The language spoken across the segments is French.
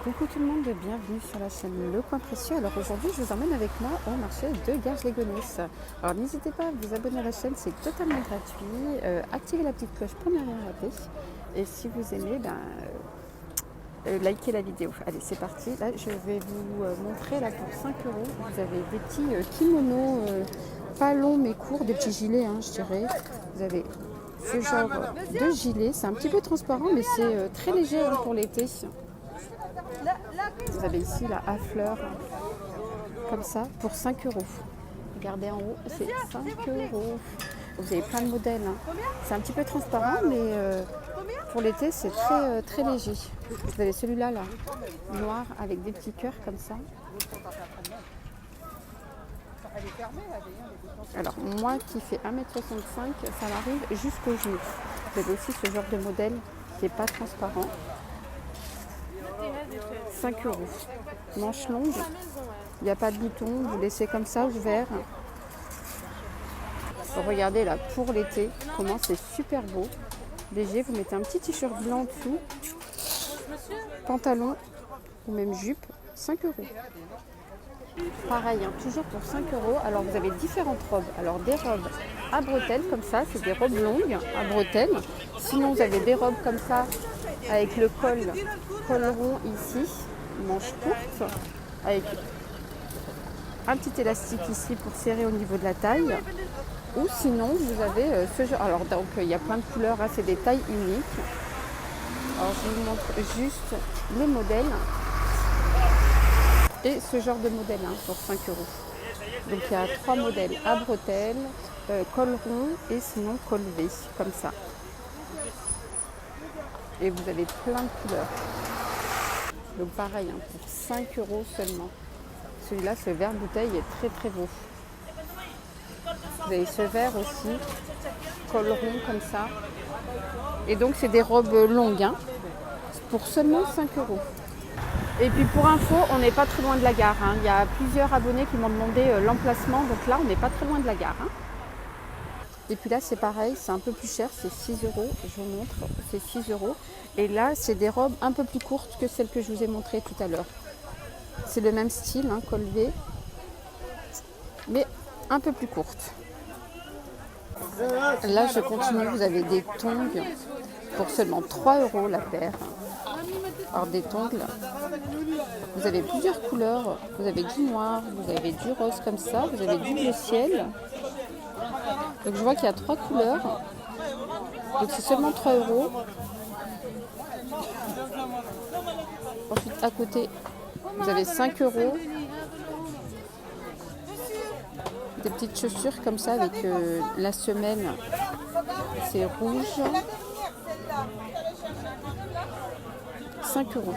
Coucou tout le monde, bienvenue sur la chaîne Le Coin Précieux. Alors aujourd'hui je vous emmène avec moi au marché de Garges-les-Gonesse. Alors n'hésitez pas à vous abonner à la chaîne, c'est totalement gratuit. Activez la petite cloche pour ne rien rater. Et si vous aimez, likez la vidéo. Allez c'est parti, là je vais vous montrer là pour 5 euros. Vous avez des petits kimonos pas longs mais courts, des petits gilets je dirais. Vous avez ce genre de gilet, c'est un petit peu transparent mais c'est très léger pour l'été. Vous avez ici la à fleurs, comme ça, pour 5 euros. Regardez en haut, c'est 5 euros. Vous avez plein de modèles. C'est un petit peu transparent, mais pour l'été, c'est très léger. Vous avez celui-là, là, noir, avec des petits cœurs comme ça. Alors, moi qui fais 1m65, ça m'arrive jusqu'au genou. Vous avez aussi ce genre de modèle qui n'est pas transparent. 5 euros. Manche longue, il n'y a pas de bouton, vous laissez comme ça ouvert. Regardez là, pour l'été, comment c'est super beau. Léger, vous mettez un petit t-shirt blanc en dessous, pantalon ou même jupe, 5 euros. Pareil, toujours pour 5 euros. Alors vous avez différentes robes. Alors des robes à bretelles comme ça, c'est des robes longues à bretelles. Sinon vous avez des robes comme ça avec le col rond ici, manche courte, avec un petit élastique ici pour serrer au niveau de la taille. Ou sinon vous avez ce genre. Alors donc il y a plein de couleurs, c'est des tailles uniques. Alors je vous montre juste les modèles. Et ce genre de modèle pour 5 euros. Donc il y a 3 modèles à bretelles, col rond et sinon col V, comme ça. Et vous avez plein de couleurs. Donc pareil, pour 5 euros seulement. Celui-là, ce vert bouteille est très beau. Vous avez ce vert aussi, col rond comme ça. Et donc c'est des robes longues, pour seulement 5 euros. Et puis pour info, on n'est pas très loin de la gare. Il y a plusieurs abonnés qui m'ont demandé l'emplacement. Donc là, on n'est pas très loin de la gare. Et puis là, c'est pareil, c'est un peu plus cher. C'est 6 euros. Je vous montre, c'est 6 euros. Et là, c'est des robes un peu plus courtes que celles que je vous ai montrées tout à l'heure. C'est le même style, col V, mais un peu plus courte. Là, je continue. Vous avez des tongs pour seulement 3 euros la paire. Alors des tongs, vous avez plusieurs couleurs, vous avez du noir, vous avez du rose comme ça, vous avez du bleu ciel. Donc je vois qu'il y a 3 couleurs, donc c'est seulement 3 euros. Ensuite à côté, vous avez 5 euros. Des petites chaussures comme ça avec la semelle, c'est rouge. 5 euros.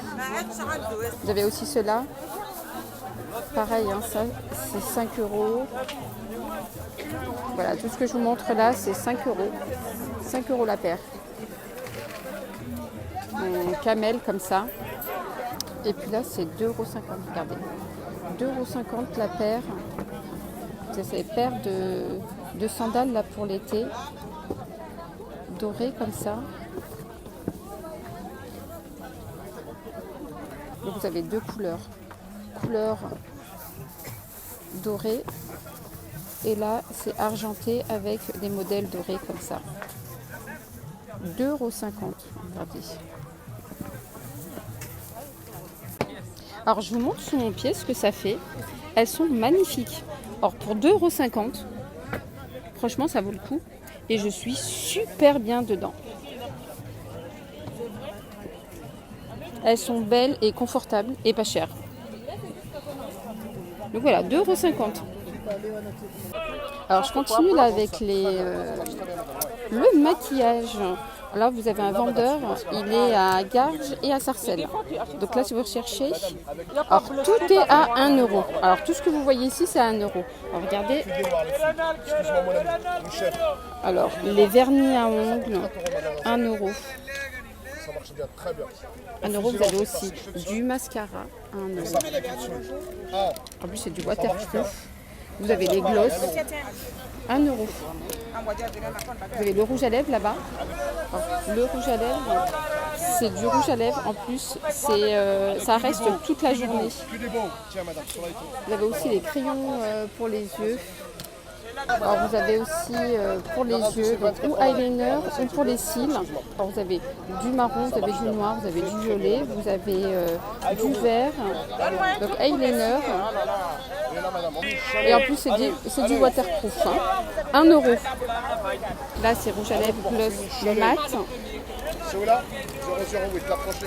Vous avez aussi cela. Pareil, ça c'est 5 euros. Voilà, tout ce que je vous montre là, c'est 5 euros. 5 euros la paire. Camel comme ça. Et puis là, c'est 2,50 euros. Regardez. 2,50 euros la paire. C'est ces paires de sandales là pour l'été. Dorées comme ça. Donc vous avez 2 couleurs. Couleur dorée. Et là, c'est argenté avec des modèles dorés comme ça. 2,50 euros. Regardez. Alors, je vous montre sous mon pied ce que ça fait. Elles sont magnifiques. Alors, pour 2,50 euros, franchement, ça vaut le coup. Et je suis super bien dedans. Elles sont belles et confortables et pas chères. Donc voilà, 2,50 €. Alors je continue là avec le maquillage. Là vous avez un vendeur, il est à Garges et à Sarcelles. Donc là si vous recherchez, alors tout est à 1 euro. Alors tout ce que vous voyez ici c'est à 1 euro. Alors regardez. Alors les vernis à ongles, 1 euro. 1 euro, vous avez aussi du mascara, 1 euro. En plus, c'est du waterproof. Vous avez les glosses, 1 euro. Vous avez le rouge à lèvres là-bas. Le rouge à lèvres, c'est du rouge à lèvres. En plus, ça reste toute la journée. Vous avez aussi les crayons pour les yeux. Alors vous avez aussi pour les yeux, donc ou eyeliner ou pour les cils. Alors vous avez du marron, vous avez du noir, vous avez du violet, vous avez du vert, donc eyeliner. Et en plus c'est du waterproof. 1 €. Là c'est rouge à lèvres plus mat.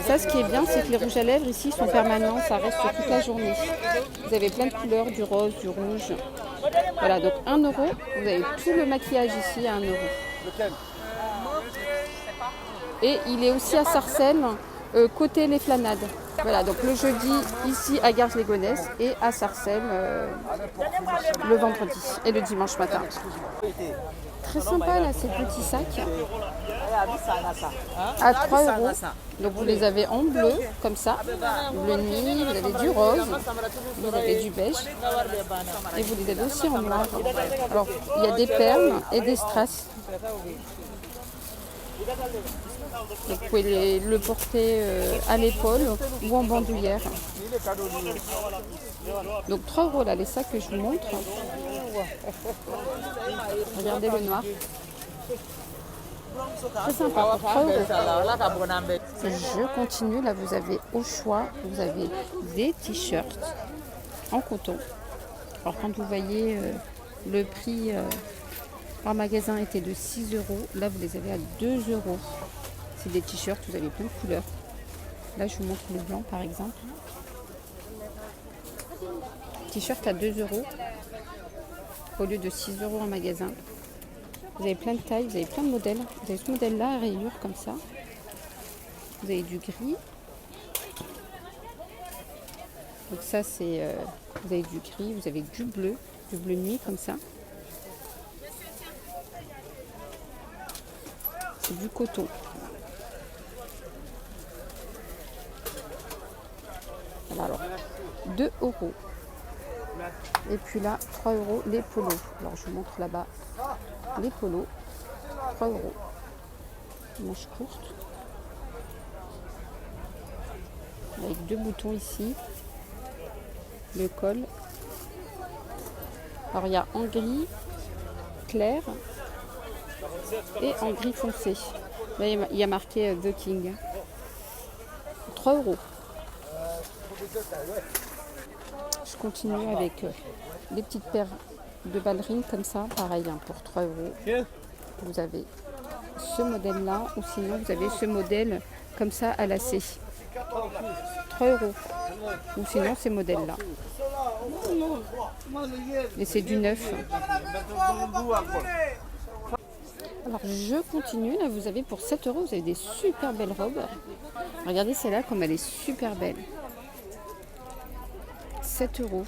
Ça, ce qui est bien, c'est que les rouges à lèvres ici sont permanents, ça reste toute la journée. Vous avez plein de couleurs, du rose, du rouge. Voilà, donc 1 €. Vous avez tout le maquillage ici à 1 €. Et il est aussi à Sarcelles, côté Les Flanades. Voilà, donc le jeudi ici à Garges-les-Gonesse et à Sarcelles le vendredi et le dimanche matin. Très sympa là ces petits sacs à 3 €. Donc vous les avez en bleu comme ça, bleu nuit, vous avez du rose, vous avez du beige et vous les avez aussi en noir. Alors il y a des perles et des strass. Donc, vous pouvez le porter à l'épaule ou en bandoulière. Donc 3 € là, les sacs que je vous montre. Regardez le noir. Très sympa pour 3 €. Je continue, là vous avez au choix, vous avez des t-shirts en coton. Alors quand vous voyez le prix par magasin était de 6 €, là vous les avez à 2 €. C'est des t-shirts, vous avez plein de couleurs. Là je vous montre le blanc par exemple. T-shirt à 2 € au lieu de 6 € en magasin. Vous avez plein de tailles, vous avez plein de modèles. Vous avez ce modèle-là à rayures comme ça. Vous avez du gris. Donc ça c'est, vous avez du gris, vous avez du bleu nuit comme ça. C'est du coton. Voilà, alors 2 €. Et puis là 3 € les polos. Alors je vous montre là-bas les polos. 3 €. Manche courte. Avec 2 boutons ici. Le col. Alors il y a en gris clair et en gris foncé. Là il y a marqué The King. 3 €. Je continue avec des petites paires de ballerines comme ça, pareil pour 3 €. Vous avez ce modèle là ou sinon vous avez ce modèle comme ça à lacets. 3 €. Ou sinon ces modèles là. Et c'est du neuf. Alors je continue, là vous avez pour 7 €, vous avez des super belles robes. Regardez celle-là comme elle est super belle. 7 €.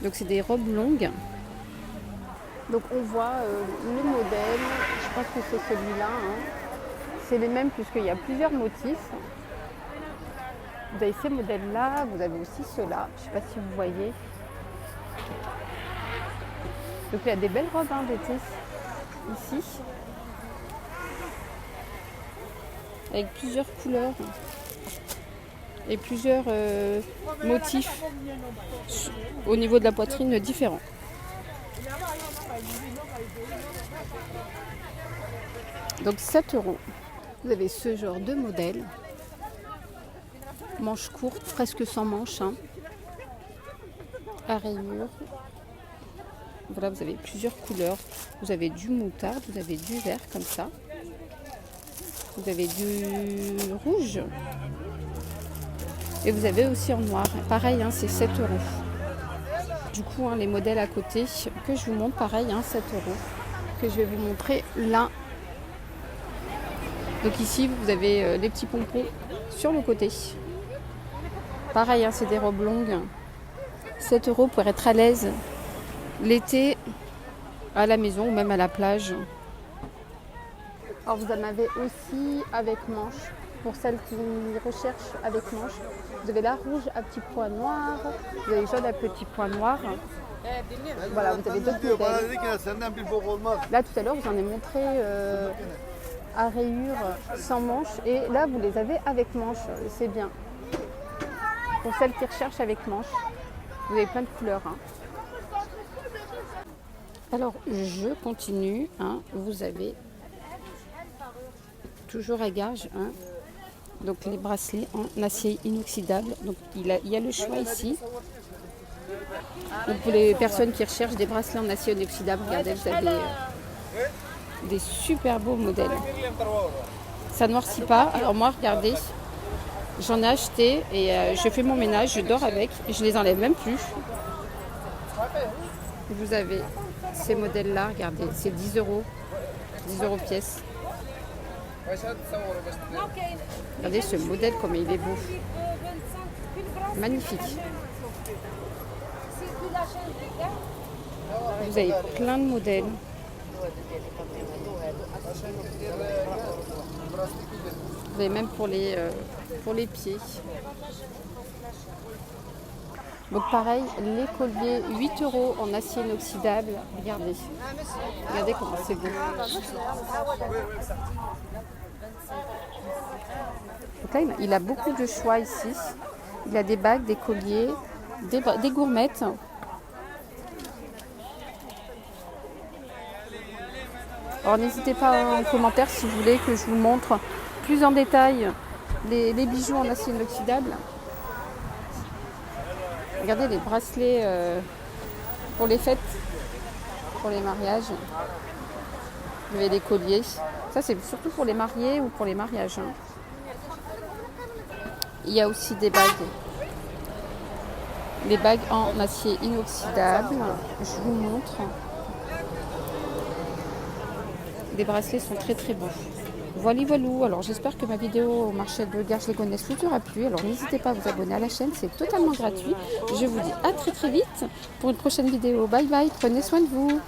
Donc c'est des robes longues. Donc on voit le modèle, je pense que c'est celui-là. C'est les mêmes puisqu'il y a plusieurs motifs. Vous avez ces modèles-là, vous avez aussi ceux-là. Je ne sais pas si vous voyez. Donc il y a des belles robes d'été ici. Avec plusieurs couleurs et plusieurs motifs au niveau de la poitrine différents. Donc 7 €. Vous avez ce genre de modèle. Manches courtes, presque sans manches. À rayures. Voilà, vous avez plusieurs couleurs. Vous avez du moutarde, vous avez du vert comme ça. Vous avez du rouge. Et vous avez aussi en noir. Pareil, c'est 7 €. Du coup, les modèles à côté que je vous montre, pareil, 7 €. Que je vais vous montrer là. Donc ici, vous avez les petits pompons sur le côté. Pareil, c'est des robes longues. 7 € pour être à l'aise l'été à la maison ou même à la plage. Alors vous en avez aussi avec manches. Pour celles qui recherchent avec manches, vous avez la rouge à petits points noirs, vous avez jaune à petits points noirs. Voilà, vous avez d'autres modèles. Là tout à l'heure, vous en ai montré à rayures sans manches. Et là, vous les avez avec manches. C'est bien. Pour celles qui recherchent avec manches. Vous avez plein de couleurs. Hein. Alors, je continue. Hein. Vous avez toujours à gage. Hein. Donc, les bracelets en acier inoxydable. Donc, il y a le choix ici. Donc, pour les personnes qui recherchent des bracelets en acier inoxydable, regardez, vous avez des super beaux modèles. Ça ne noircit pas. Alors, moi, regardez, j'en ai acheté et je fais mon ménage, je dors avec. Et je les enlève même plus. Vous avez ces modèles-là, regardez, c'est 10 euros. 10 euros pièce. Regardez ce modèle, comme il est beau. Magnifique. Vous avez plein de modèles. Vous avez même pour les pieds. Donc pareil, les colliers 8 euros en acier inoxydable. Regardez. Regardez comment c'est beau. Donc là, il a beaucoup de choix ici. Il a des bagues, des colliers, des gourmettes. Alors n'hésitez pas en commentaire si vous voulez que je vous montre plus en détail les bijoux en acier inoxydable. Regardez les bracelets pour les fêtes, pour les mariages. Vous avez les colliers. Ça c'est surtout pour les mariés ou pour les mariages. Hein. Il y a aussi des bagues. Les bagues en acier inoxydable. Je vous montre. Les bracelets sont très très beaux. Voilà, voilà. Alors j'espère que ma vidéo au marché de Garges-les-Gonesse vous aura plu. Alors n'hésitez pas à vous abonner à la chaîne, c'est totalement gratuit. Je vous dis à très très vite pour une prochaine vidéo. Bye bye, prenez soin de vous.